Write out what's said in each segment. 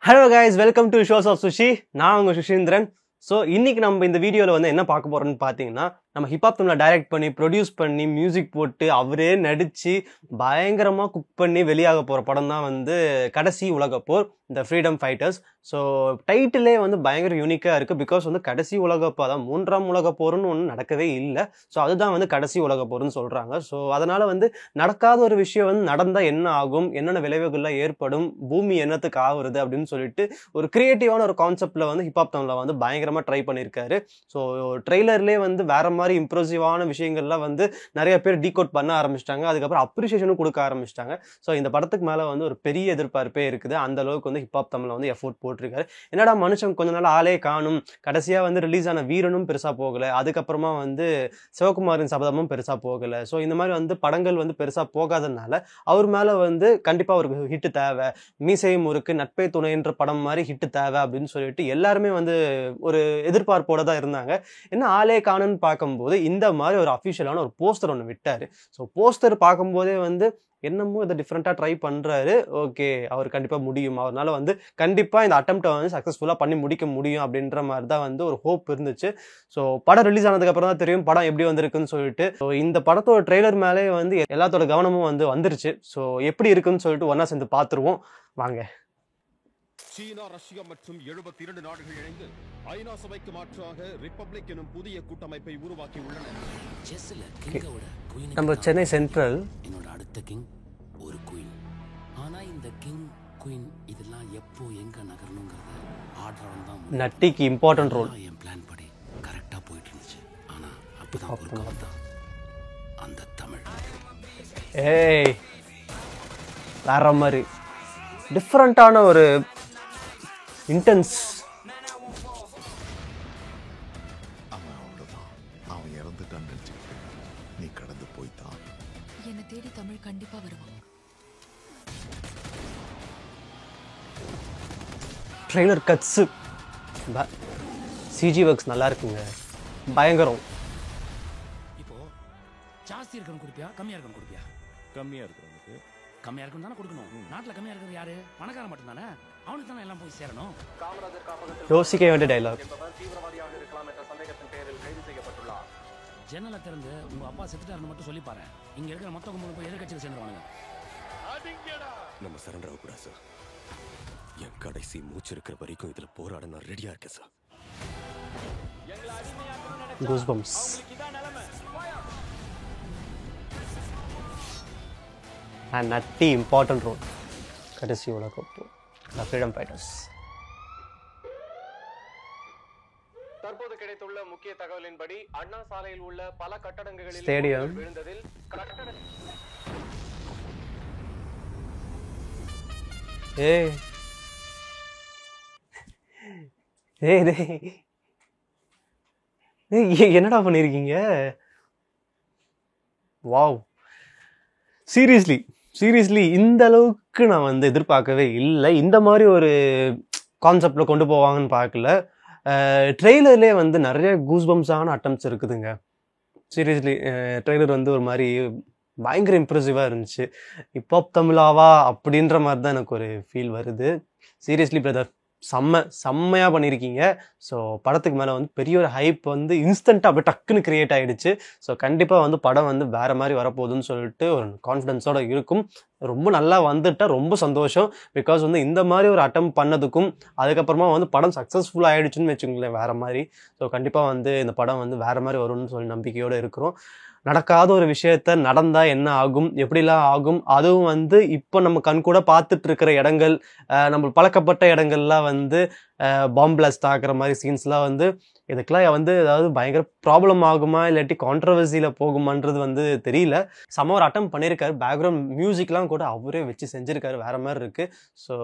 Hello guys, welcome to Shows of Sushi. நான் உங்க Suseenthiran. So இன்னைக்கு நம்ம இந்த வீடியோவில் வந்து என்ன பார்க்க போறோம்னு பார்த்தீங்கன்னா, நம்ம ஹிப்ஹாப் தமிழை டைரக்ட் பண்ணி ப்ரொடியூஸ் பண்ணி மியூசிக் போட்டு அவரே நடித்து பயங்கரமாக குக் பண்ணி வெளியாக போகிற படம் தான் வந்து கடைசி உலகப்போர், இந்த ஃப்ரீடம் ஃபைட்டர்ஸ். ஸோ டைட்டிலே வந்து பயங்கர யூனிக்காக இருக்குது. பிகாஸ் வந்து கடைசி உலகப்போர், அதான் மூன்றாம் உலகப்போர்னு ஒன்று நடக்கவே இல்லை. ஸோ அதுதான் வந்து கடைசி உலகப்போர்னு சொல்கிறாங்க. ஸோ அதனால் வந்து நடக்காத ஒரு விஷயம் வந்து நடந்தால் என்ன ஆகும், என்னென்ன விளைவுகள்லாம் ஏற்படும், பூமி என்னத்துக்கு ஆகுறது அப்படின்னு சொல்லிட்டு ஒரு கிரியேட்டிவான ஒரு கான்செப்டில் வந்து ஹிப்ஹாப் தமிழில் வந்து பயங்கரமாக ட்ரை பண்ணியிருக்காரு. ஸோ ட்ரெய்லர்லேயே வந்து வேற மாதிரி இம்ப்ரெசிவான விஷயங்கள்லாம் வந்து நிறைய பேர் டீகோட் பண்ண ஆரம்பிச்சிட்டாங்க. அதுக்கப்புறம் அப்ரிசியேஷனும் கொடுக்க ஆரம்பிச்சிட்டாங்க. ஸோ இந்த படத்துக்கு மேலே வந்து ஒரு பெரிய எதிர்பார்ப்பே இருக்குது. அந்த அளவுக்கு வந்து ஹிப்ஹாப் தமிழில் வந்து எஃபோர்ட் போட்டிருக்காரு. என்னடா மனுஷன் கொஞ்ச நாள் ஆளே காணும், கடைசியாக வந்து ரிலீஸ் ஆன வீரனும் பெருசாக போகலை, அதுக்கப்புறமா வந்து சிவகுமாரின் சபதமும் பெருசாக போகலை. ஸோ இந்த மாதிரி வந்து படங்கள் வந்து பெருசாக போகாதனால அவர் மேலே வந்து கண்டிப்பாக அவருக்கு ஹிட்டு தேவை, மீசையும் முறுக்கு, நட்பே துணைன்ற படம் மாதிரி ஹிட்டு தேவை அப்படின்னு சொல்லிட்டு எல்லாருமே வந்து ஒரு எதிர்பார்ப்போட தான் இருந்தாங்க. என்ன ஆளே காணுன்னு பார்க்கும்போது இந்த மாதிரி ஒரு அஃபிஷியலான ஒரு போஸ்டர் ஒன்று விட்டார். ஸோ போஸ்டர் பார்க்கும்போதே வந்து என்னமோ இதை டிஃப்ரெண்ட்டாக ட்ரை பண்ணுறாரு. ஓகே, அவர் கண்டிப்பாக முடியும், அவரால் வந்து கண்டிப்பாக இந்த அட்டெம்ப்டை வந்து சக்ஸஸ்ஃபுல்லாக பண்ணி முடிக்க முடியும் அப்படின்ற மாதிரி தான் வந்து ஒரு ஹோப் இருந்துச்சு. ஸோ படம் ரிலீஸ் ஆனதுக்கப்புறம் தான் தெரியும் படம் எப்படி வந்திருக்குன்னு சொல்லிட்டு. ஸோ இந்த படத்தோட ட்ரெய்லர் மேலே வந்து எல்லாத்தோட கவனமும் வந்து வந்துருச்சு. ஸோ எப்படி இருக்குன்னு சொல்லிட்டு ஒன்றா சேர்ந்து பார்த்துருவோம் வாங்க. சீனா, ரஷ்யா மற்றும் 72 நாடுகள் இணைந்து ஐநா சபைக்கு மாற்றாக ரிப்பப்ளிக் எனும் புதிய கூட்டமைப்பை உருவாக்கி உள்ளனர். நம்ம சென்னை சென்ட்ரல். என்னோட அடுத்த கிங் ஒரு குயின். ஆனா இந்த கிங் குயின் இதெல்லாம் எப்போ எங்க நகரணுங்கிறத ஆர்டர் தான் நட்டிக்கு இம்பார்ட்டன்ட் ரோல். என் பிளான் படி கரெக்டா போயிட்டு இருந்துச்சு. ஆனா அப்பதான் ஒரு கவர் தான் அந்த தமிழ். ஏய், வேற மாதிரி டிஃப்ரெண்டான ஒரு இன்டென்ஸ். அவன் இறந்துட்டான்னு நினைச்சுக்கிட்டு நீ கடந்து போய்தான். என்னை தேடி தமிழ் கண்டிப்பா வருவான். ட்ரெய்லர் கட்ஸு, சிஜி ஒர்க்ஸ் நல்லா இருக்குங்க, பயங்கரம். இப்போ ஜாஸ்தி இருக்கணும் கொடுப்பியா, கம்மியா இருக்கணும் கொடுப்பியா? கம்மியா இருக்கிறவங்களுக்கு கம்மியா இருக்கணும் தானே கொடுக்கணும். நாட்டுல கம்மியா இருக்கிறது யாரு? பணக்காரன் மட்டும் தானே. அவனுக்கு தானே எல்லாம் போய் சேரணும். யோசிக்க வேண்டிய டைலாக். ஜன்னலை திறந்து உங்க அப்பா செத்துட்டாருன்னு மட்டும் சொல்லி பாரு. இங்க இருக்கிற மொத்த கும்பல் போய் எதிர்கட்சியில் சேர்ந்துருவானுங்க. நம்ம சரண்டர் ஆகக்கூடாது சார். என் கடைசி மூச்சு இருக்கிற வரைக்கும் இதுல போராட நான் ரெடியா இருக்கேன் sir. Goosebumps. And Natty important role, கடைசி உலகப்போர், ஃப்ரீடம் ஃபைட்டர்ஸ். தற்போது கிடைத்துள்ள முக்கிய தகவலின்படி அண்ணா சாலையில் உள்ள பல கட்டடங்களில் ஸ்டேடியம் விழுந்ததில் என்னடா பண்ணிருக்கீங்க? வாவ், சீரியஸ்லி இந்த அளவுக்கு நான் வந்து எதிர்பார்க்கவே இல்லை. இந்த மாதிரி ஒரு கான்செப்டில் கொண்டு போவாங்கன்னு பார்க்கல. ட்ரெய்லர்லேயே வந்து நிறைய கூஸ்பம்ஸான அட்டம்ப்ட்ஸ் இருக்குதுங்க. சீரியஸ்லி ட்ரெய்லர் வந்து ஒரு மாதிரி பயங்கர இம்ப்ரெசிவாக இருந்துச்சு. ஹிப்ஹாப் தமிழாவா அப்படின்ற மாதிரி தான் எனக்கு ஒரு ஃபீல் வருது. சீரியஸ்லி பிரதர், செம்மையாக பண்ணியிருக்கீங்க. ஸோ படத்துக்கு மேலே வந்து பெரிய ஒரு ஹைப் வந்து இன்ஸ்டண்ட்டாக அப்படியே டக்குன்னு கிரியேட் ஆகிடுச்சு. ஸோ கண்டிப்பாக வந்து படம் வந்து வேறு மாதிரி வரப்போகுதுன்னு சொல்லிட்டு ஒரு கான்ஃபிடென்ஸோடு இருக்கும். ரொம்ப நல்லா வந்துட்டால் ரொம்ப சந்தோஷம். பிகாஸ் வந்து இந்த மாதிரி ஒரு அட்டம் பண்ணதுக்கும் அதுக்கப்புறமா வந்து படம் சக்ஸஸ்ஃபுல் ஆகிடுச்சுன்னு வச்சுக்கோங்களேன் வேறு மாதிரி. ஸோ கண்டிப்பாக வந்து இந்த படம் வந்து வேறு மாதிரி வரும்னு சொல்லி நம்பிக்கையோடு இருக்கிறோம். நடக்காத ஒரு விஷயத்த நடந்தால் என்ன ஆகும், எப்படிலாம் ஆகும், அதுவும் வந்து இப்போ நம்ம கண் கூட பார்த்துட்டு இருக்கிற இடங்கள், நம்ம பழக்கப்பட்ட இடங்கள்லாம் வந்து பாம்பு பிளாஸ்ட் ஆகிற மாதிரி சீன்ஸ்லாம் வந்து இதுக்கெல்லாம் வந்து ஏதாவது பயங்கர ப்ராப்ளம் ஆகுமா இல்லாட்டி கான்ட்ரவர்சியில் போகுமான்றது வந்து தெரியல. ஒரு அட்டம் பண்ணியிருக்காரு. பேக்ரவுண்ட் மியூசிக்லாம் கூட அவரே வச்சு செஞ்சுருக்காரு, வேறு மாதிரி இருக்குது. ஸோ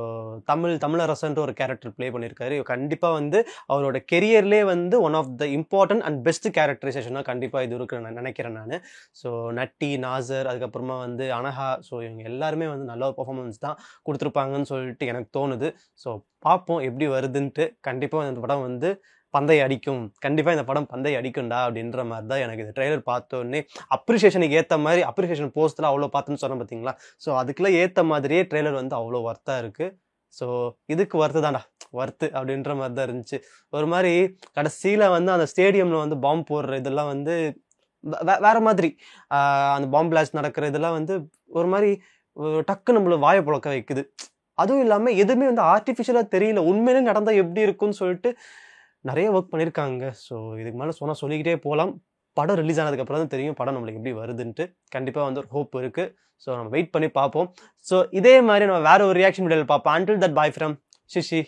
தமிழரசன்ற ஒரு கேரக்டர் ப்ளே பண்ணியிருக்காரு. கண்டிப்பாக வந்து அவரோட கெரியர்லேயே வந்து one of the important and best கேரக்டரைசேஷனாக கண்டிப்பாக இது இருக்குன்னு நான் நினைக்கிறேன் நான். ஸோ நட்டி, நாசர், அதுக்கப்புறமா வந்து அனஹா, ஸோ இவங்க எல்லாருமே வந்து நல்ல ஒரு பர்ஃபார்மன்ஸ் தான் கொடுத்துருப்பாங்கன்னு சொல்லிட்டு எனக்கு தோணுது. ஸோ பார்ப்போம் எப்படி வருதுன்ட்டு. கண்டிப்பாக இந்த படம் வந்து பந்தை அடிக்கும், கண்டிப்பாக இந்த படம் பந்தை அடிக்கும்டா அப்படின்ற மாதிரி தான் எனக்கு இந்த ட்ரெய்லர் பார்த்தோன்னே அப்ரிஷியேஷனுக்கு ஏற்ற மாதிரி, அப்ரிஷியேஷன் போஸ்ட்டில் அவ்வளோ பார்த்துன்னு சொன்னேன் பார்த்தீங்களா. ஸோ அதுக்கெல்லாம் ஏற்ற மாதிரியே ட்ரெய்லர் வந்து அவ்வளோ ஒர்த்தாக இருக்குது. ஸோ இதுக்கு ஒர்த்து அப்படின்ற மாதிரி தான் இருந்துச்சு. ஒரு மாதிரி கடைசியில் வந்து அந்த ஸ்டேடியமில் வந்து பாம்பு போடுற இதெல்லாம் வந்து வேற மாதிரி, அந்த பாம்பு பிளாஸ்ட் நடக்கிற இதெல்லாம் வந்து ஒரு மாதிரி டக்கு நம்மள வாயை புழக்க வைக்குது. அதுவும் இல்லாமல் எதுவுமே வந்து ஆர்டிஃபிஷியலாக தெரியல, உண்மையிலே நடந்தால் எப்படி இருக்குன்னு சொல்லிட்டு நிறைய ஒர்க் பண்ணியிருக்காங்க. ஸோ இதுக்கு மேலே சொல்லிக்கிட்டே போகலாம். படம் ரிலீஸ் ஆனதுக்கப்புறம் தான் தெரியும் படம் நம்மளுக்கு எப்படி வருதுன்ட்டு. கண்டிப்பாக வந்து ஒரு ஹோப் இருக்குது. ஸோ நம்ம வெயிட் பண்ணி பார்ப்போம். ஸோ இதே மாதிரி நம்ம வேற ஒரு ரியாக்ஷன் வீடியோவில் பார்ப்போம். Until that, bye from Shishi.